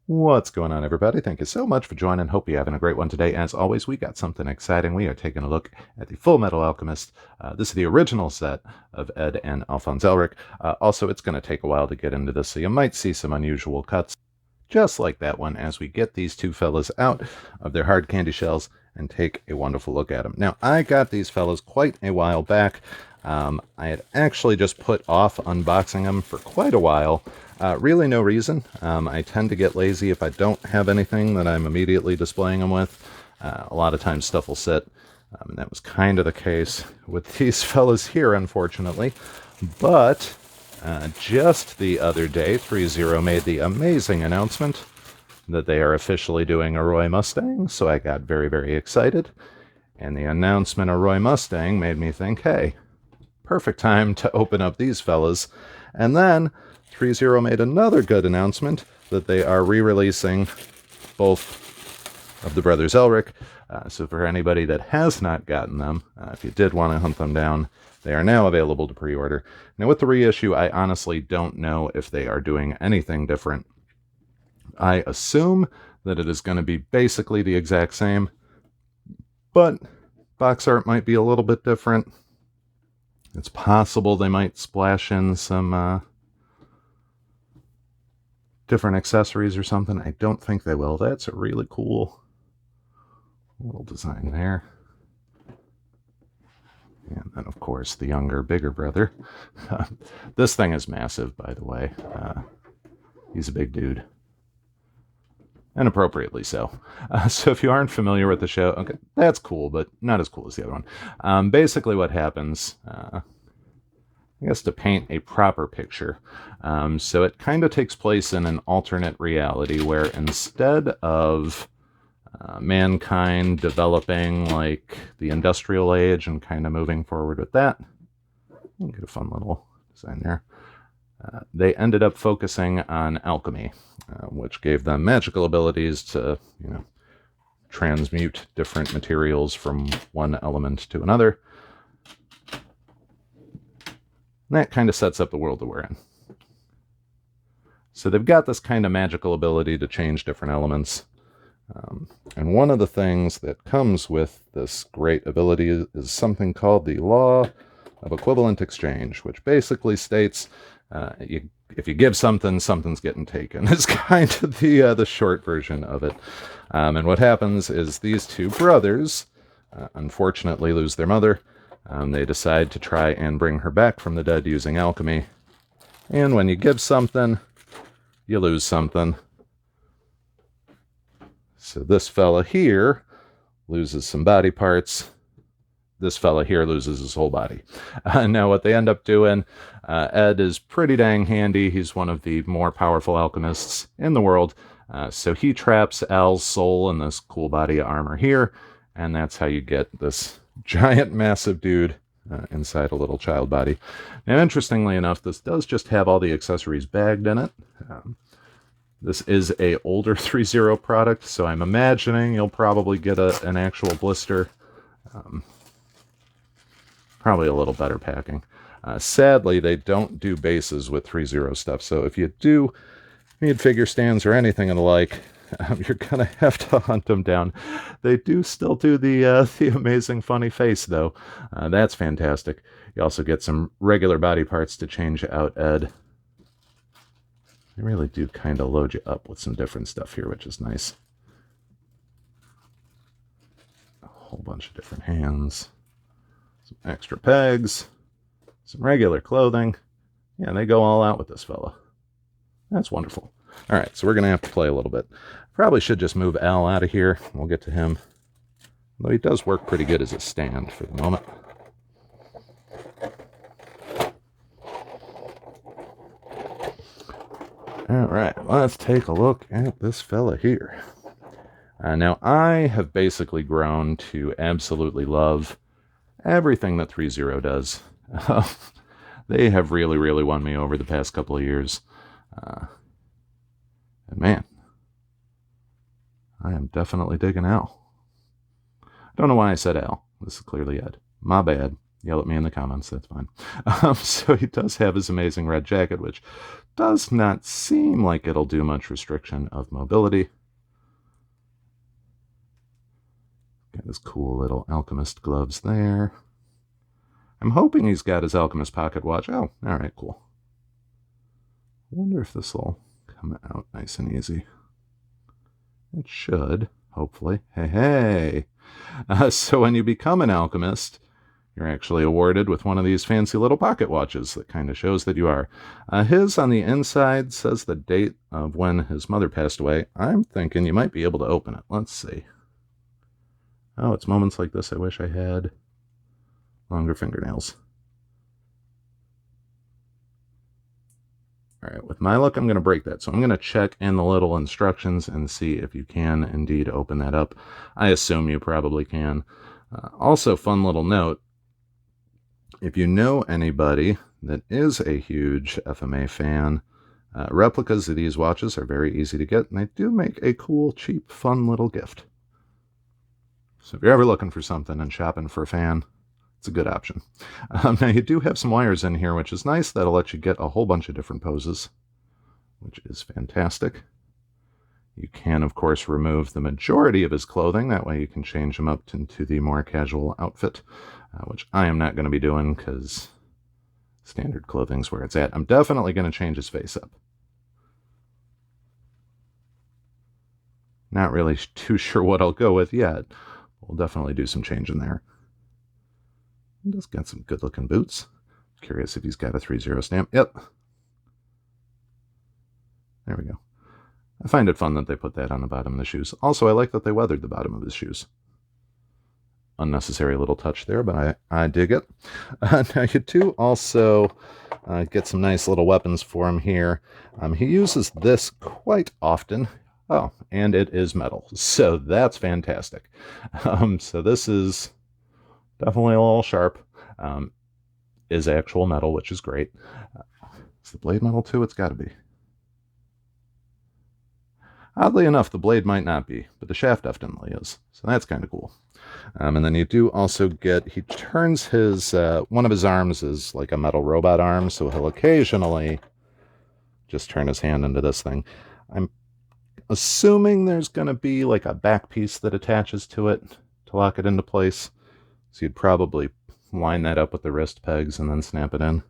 What's going on, everybody? Thank you so much for joining. Hope you're having a great one today. As always, we got something exciting. We are taking a look at the Fullmetal Alchemist. This is the original set of Ed and Alphonse Elric. Also, it's going to take a while to get into this, so you might see some unusual cuts, just like that one, as we get these two fellas out of their hard candy shells and take a wonderful look at them. Now, I got these fellas quite a while back. I had actually just put off unboxing them for quite a while. Really no reason. I tend to get lazy if I don't have anything that I'm immediately displaying them with. A lot of times stuff will sit. And that was kind of the case with these fellas here, unfortunately. But just the other day, ThreeZero made the amazing announcement that they are officially doing a Roy Mustang. So I got very, very excited. And the announcement of Roy Mustang made me think, hey, perfect time to open up these fellas. And then ThreeZero made another good announcement that they are re-releasing both of the brothers Elric. So for anybody that has not gotten them, if you did want to hunt them down, they are now available to pre-order. Now with the reissue, I honestly don't know if they are doing anything different. I assume that it is going to be basically the exact same, but box art might be a little bit different. It's possible they might splash in some different accessories or something. I don't think they will. That's a really cool little design there. And then, of course, the younger, bigger brother. This thing is massive, by the way. He's a big dude. And appropriately so. So if you aren't familiar with the show, okay, that's cool, but not as cool as the other one. Basically what happens, I guess to paint a proper picture, so it kind of takes place in an alternate reality where instead of mankind developing like the industrial age and kind of moving forward with that, you get a fun little design there. They ended up focusing on alchemy, which gave them magical abilities to, transmute different materials from one element to another. And that kind of sets up the world that we're in. So they've got this kind of magical ability to change different elements. And one of the things that comes with this great ability is something called the Law of Equivalent Exchange, which basically states if you give something, something's getting taken. It's kind of the short version of it. And what happens is these two brothers unfortunately lose their mother. They decide to try and bring her back from the dead using alchemy. And when you give something, you lose something. So this fella here loses some body parts. This fella here loses his whole body. Now what they end up doing, Ed is pretty dang handy. He's one of the more powerful alchemists in the world. So he traps Al's soul in this cool body of armor here. And that's how you get this giant, massive dude inside a little child body. Now, interestingly enough, this does just have all the accessories bagged in it. This is a older ThreeZero product, so I'm imagining you'll probably get an actual blister. Probably a little better packing. Sadly, they don't do bases with ThreeZero stuff, so if you do need figure stands or anything of the like, you're going to have to hunt them down. They do still do the amazing funny face, though. That's fantastic. You also get some regular body parts to change out Ed. They really do kind of load you up with some different stuff here, which is nice. A whole bunch of different hands. Some extra pegs. Some regular clothing. Yeah, they go all out with this fella. That's wonderful. All right, so we're going to have to play a little bit. Probably should just move Al out of here. We'll get to him. Though he does work pretty good as a stand for the moment. All right, let's take a look at this fella here. Now, I have basically grown to absolutely love everything that ThreeZero does. They have really, really won me over the past couple of years. And man, I am definitely digging Al. Don't know why I said Al. This is clearly Ed. My bad. Yell at me in the comments, that's fine. So he does have his amazing red jacket, which does not seem like it'll do much restriction of mobility. Got his cool little alchemist gloves there. I'm hoping he's got his alchemist pocket watch. Oh, all right, cool. I wonder if this will come out nice and easy. It should, hopefully. Hey. So when you become an alchemist, you're actually awarded with one of these fancy little pocket watches that kind of shows that you are. His on the inside says the date of when his mother passed away. I'm thinking you might be able to open it. Let's see. Oh, it's moments like this I wish I had longer fingernails. All right, with my luck, I'm going to break that. So I'm going to check in the little instructions and see if you can indeed open that up. I assume you probably can. Also, fun little note, if you know anybody that is a huge FMA fan, replicas of these watches are very easy to get, and they do make a cool, cheap, fun little gift. So if you're ever looking for something and shopping for a fan, it's a good option. Now you do have some wires in here, which is nice. That'll let you get a whole bunch of different poses, which is fantastic. You can, of course, remove the majority of his clothing. That way you can change him up into the more casual outfit, which I am not going to be doing because standard clothing's where it's at. I'm definitely going to change his face up. Not really too sure what I'll go with yet. We'll definitely do some changing there. He does got some good-looking boots. Curious if he's got a 3-0 stamp. Yep. There we go. I find it fun that they put that on the bottom of the shoes. Also, I like that they weathered the bottom of his shoes. Unnecessary little touch there, but I dig it. Now, you do also get some nice little weapons for him here. He uses this quite often. Oh, and it is metal, so that's fantastic. So this is definitely a little sharp. Is actual metal, which is great. Is the blade metal too? It's got to be. Oddly enough, the blade might not be, but the shaft definitely is. So that's kind of cool. And then you do also get, he turns his, one of his arms is like a metal robot arm, so he'll occasionally just turn his hand into this thing. I'm assuming there's going to be like a back piece that attaches to it to lock it into place. So you'd probably line that up with the wrist pegs and then snap it in.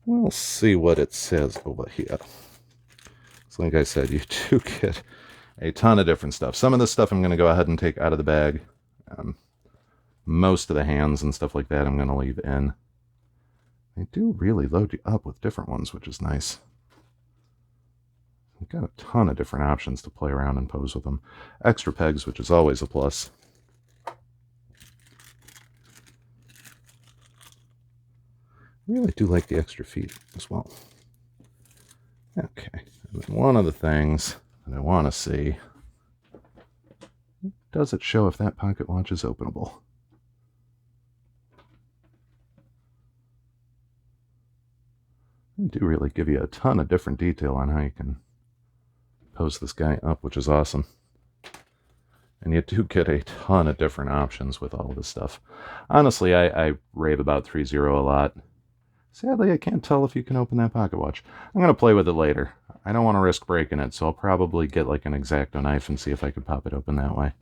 We'll see what it says over here. So like I said, you do get a ton of different stuff. Some of this stuff I'm going to go ahead and take out of the bag. Most of the hands and stuff like that I'm going to leave in. They do really load you up with different ones, which is nice. You've got a ton of different options to play around and pose with them. Extra pegs, which is always a plus. I really do like the extra feet as well. Okay, and then one of the things that I want to see, does it show if that pocket watch is openable? They do really give you a ton of different detail on how you can pose this guy up, which is awesome. And you do get a ton of different options with all of this stuff. Honestly, I rave about ThreeZero a lot. Sadly, I can't tell if you can open that pocket watch. I'm going to play with it later. I don't want to risk breaking it, so I'll probably get like an X-Acto knife and see if I can pop it open that way.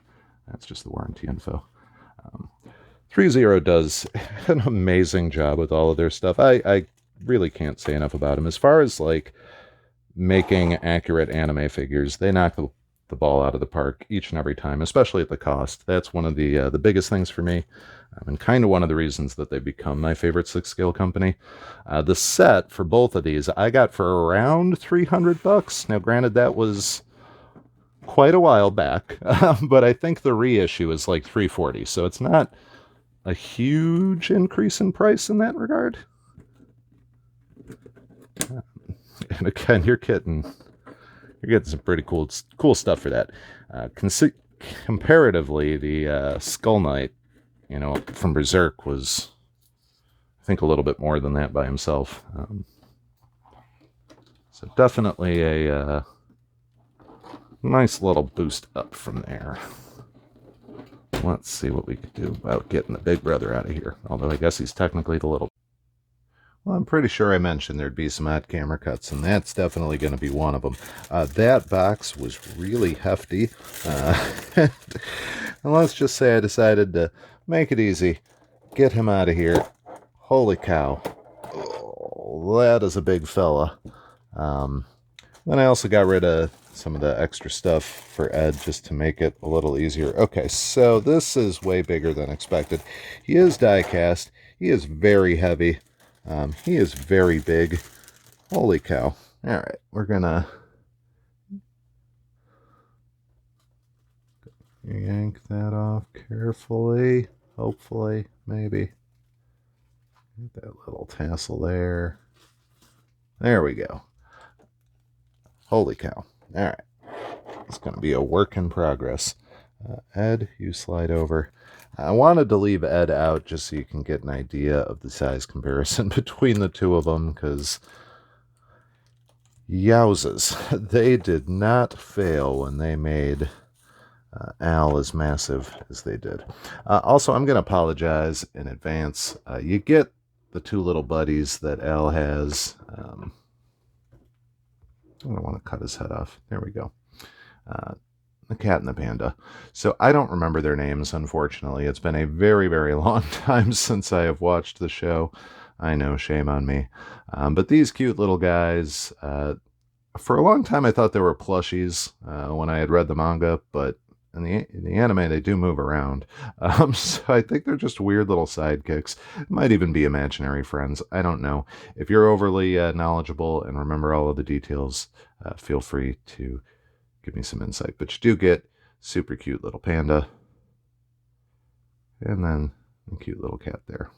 That's just the warranty info. ThreeZero does an amazing job with all of their stuff. I really can't say enough about them. As far as like making accurate anime figures, they knock the ball out of the park each and every time, especially at the cost. That's one of the biggest things for me. And kind of one of the reasons that they've become my favorite 6-scale company. The set for both of these I got for around $300. Now, granted, that was quite a while back, but I think the reissue is like $340, so it's not a huge increase in price in that regard. And again, you're getting some pretty cool stuff for that. Comparatively, the Skull Knight, you know, from Berserk was, I think, a little bit more than that by himself. So definitely a nice little boost up from there. let's see what we could do about getting the big brother out of here. Although I guess he's technically the little. Well, I'm pretty sure I mentioned there'd be some odd camera cuts, and that's definitely going to be one of them. That box was really hefty. And let's just say I decided to make it easy. Get him out of here. Holy cow. Oh, that is a big fella. Then I also got rid of some of the extra stuff for Ed just to make it a little easier. Okay, so this is way bigger than expected. He is die cast. He is very heavy. He is very big. Holy cow. All right, we're gonna yank that off carefully. Hopefully, maybe. Get that little tassel there. There we go. Holy cow. All right. It's going to be a work in progress. Ed, you slide over. I wanted to leave Ed out just so you can get an idea of the size comparison between the two of them, because yowzas, they did not fail when they made Al as massive as they did. Also, I'm going to apologize in advance. You get the two little buddies that Al has. I don't want to cut his head off. There we go. The cat and the panda. So I don't remember their names, unfortunately. It's been a very, very long time since I have watched the show. I know, shame on me. But these cute little guys, for a long time I thought they were plushies when I had read the manga, but in the anime they do move around. So I think they're just weird little sidekicks. Might even be imaginary friends. I don't know. If you're overly knowledgeable and remember all of the details, feel free to give me some insight. But you do get super cute little panda. And then a cute little cat there.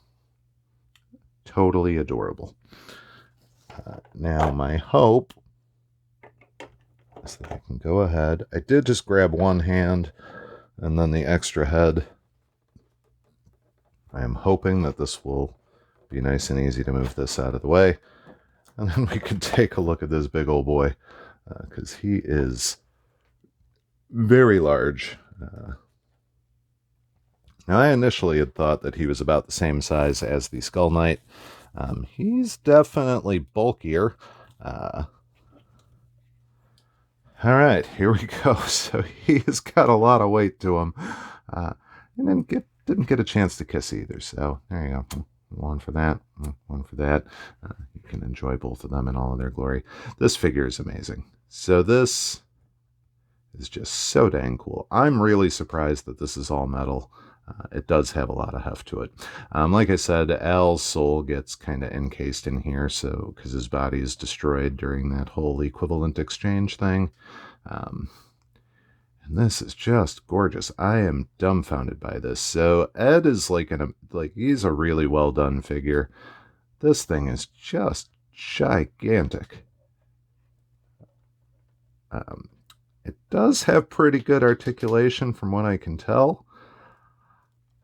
Totally adorable. Now my hope is that I can go ahead. I did just grab one hand and then the extra head. I am hoping that this will be nice and easy to move this out of the way. And then we can take a look at this big old boy, because he is very large. Now, I initially had thought that he was about the same size as the Skull Knight. He's definitely bulkier. All right, here we go. So he's got a lot of weight to him. And didn't get a chance to kiss either. So there you go. One for that, one for that. You can enjoy both of them in all of their glory. This figure is amazing. So this is just so dang cool. I'm really surprised that this is all metal. It does have a lot of heft to it. Like I said, Al's soul gets kind of encased in here, so because his body is destroyed during that whole equivalent exchange thing. And this is just gorgeous. I am dumbfounded by this. So Ed is he's a really well done figure. This thing is just gigantic. It does have pretty good articulation from what I can tell.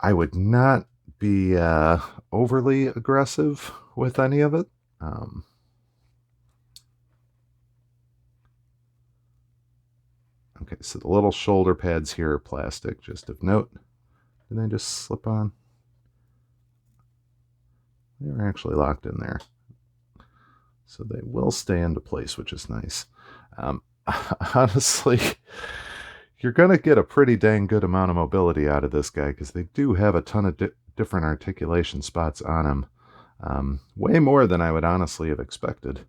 I would not be overly aggressive with any of it. Okay, so the little shoulder pads here are plastic, just of note. Did they just slip on? They're actually locked in there. So they will stay into place, which is nice. Honestly, you're going to get a pretty dang good amount of mobility out of this guy, because they do have a ton of different articulation spots on him. Way more than I would honestly have expected.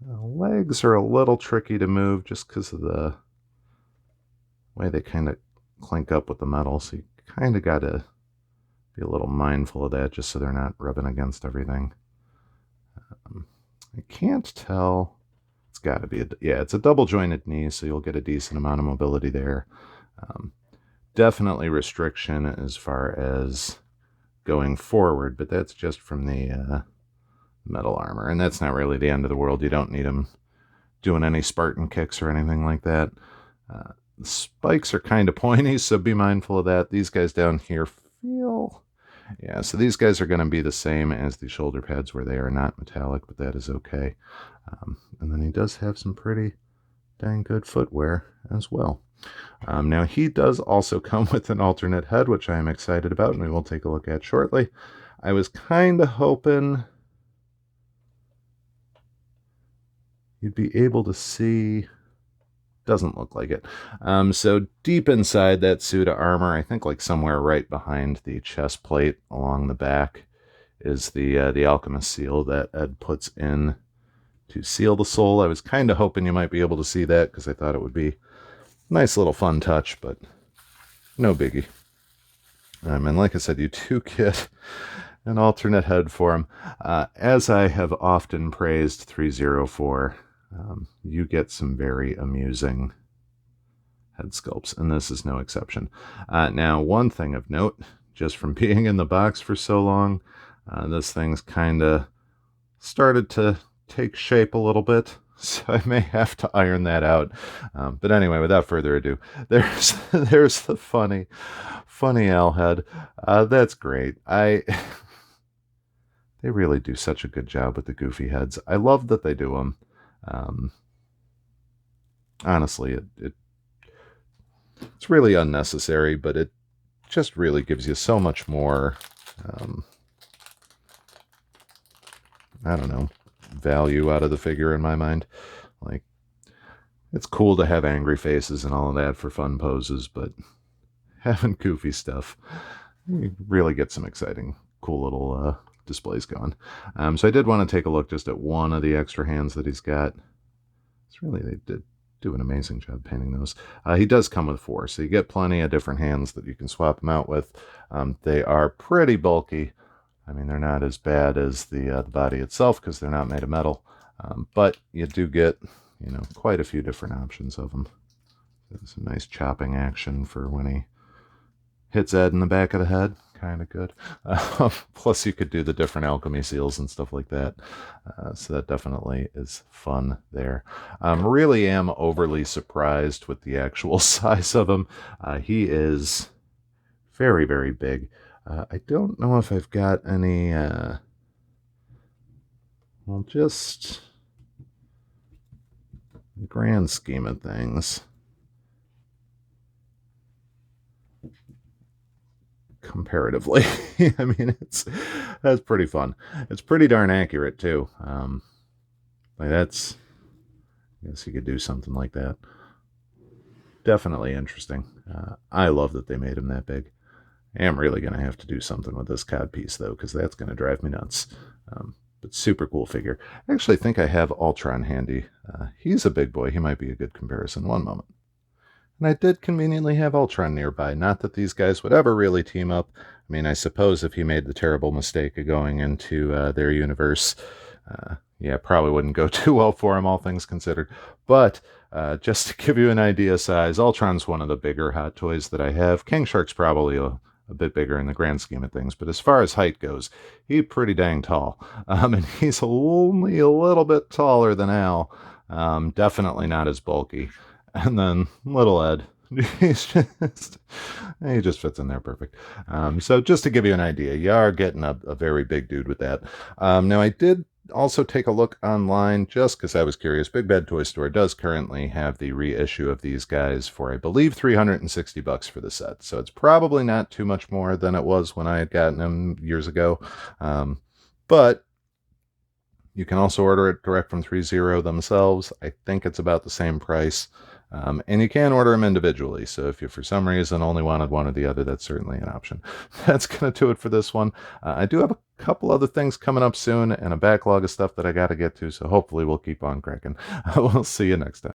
The legs are a little tricky to move just because of the way they kind of clink up with the metal, so you kind of got to be a little mindful of that just so they're not rubbing against everything. I can't tell. It's got to be it's a double jointed knee, so you'll get a decent amount of mobility there. Definitely restriction as far as going forward, but that's just from the metal armor, and that's not really the end of the world. You don't need them doing any Spartan kicks or anything like that. The spikes are kind of pointy, so be mindful of that. These guys down here feel... Yeah, so these guys are going to be the same as the shoulder pads where they are not metallic, but that is okay. And then he does have some pretty dang good footwear as well. Now, he does also come with an alternate head, which I am excited about, and we will take a look at shortly. I was kind of hoping you'd be able to see. Doesn't look like it. So deep inside that suit of armor, I think like somewhere right behind the chest plate along the back, is the alchemist seal that Ed puts in to seal the soul. I was kind of hoping you might be able to see that because I thought it would be a nice little fun touch, but no biggie. And like I said, you do get an alternate head for him. As I have often praised ThreeZero for, you get some very amusing head sculpts, and this is no exception. Now, one thing of note, just from being in the box for so long, this thing's kind of started to take shape a little bit, so I may have to iron that out. But anyway, without further ado, there's the funny Al head. That's great. They really do such a good job with the goofy heads. I love that they do them. Honestly, it's really unnecessary, but it just really gives you so much more, I don't know, value out of the figure in my mind. Like, it's cool to have angry faces and all of that for fun poses, but having goofy stuff, you really get some exciting, cool little displays going. So I did want to take a look just at one of the extra hands that he's got. It's really, they did do an amazing job painting those. He does come with 4, so you get plenty of different hands that you can swap them out with. They are pretty bulky. I mean, they're not as bad as the body itself because they're not made of metal, but you do get, you know, quite a few different options of them. There's some nice chopping action for when he hits Ed in the back of the head. Kind of good. Plus, you could do the different alchemy seals and stuff like that. So that definitely is fun there. Really am overly surprised with the actual size of him. He is very, very big. I don't know if I've got any, well, just the grand scheme of things. Comparatively, I mean, that's pretty fun. It's pretty darn accurate too. Like that's, I guess you could do something like that. Definitely interesting. I love that they made him that big. I am really going to have to do something with this cod piece though, because that's going to drive me nuts. But super cool figure. I actually think I have Ultron handy. He's a big boy. He might be a good comparison. One moment. And I did conveniently have Ultron nearby. Not that these guys would ever really team up. I mean, I suppose if he made the terrible mistake of going into their universe, yeah, probably wouldn't go too well for him, all things considered. But just to give you an idea of size, Ultron's one of the bigger hot toys that I have. King Shark's probably a bit bigger in the grand scheme of things. But as far as height goes, he's pretty dang tall. And he's only a little bit taller than Al. Definitely not as bulky. And then little Ed, he just fits in there perfect. So just to give you an idea, you are getting a very big dude with that. Now, I did also take a look online just because I was curious. Big Bad Toy Store does currently have the reissue of these guys for, I believe, $360 for the set. So it's probably not too much more than it was when I had gotten them years ago. But you can also order it direct from ThreeZero themselves. I think it's about the same price. And you can order them individually, so if you for some reason only wanted one or the other, that's certainly an option. That's going to do it for this one. I do have a couple other things coming up soon and a backlog of stuff that I got to get to, so hopefully we'll keep on cracking. We'll see you next time.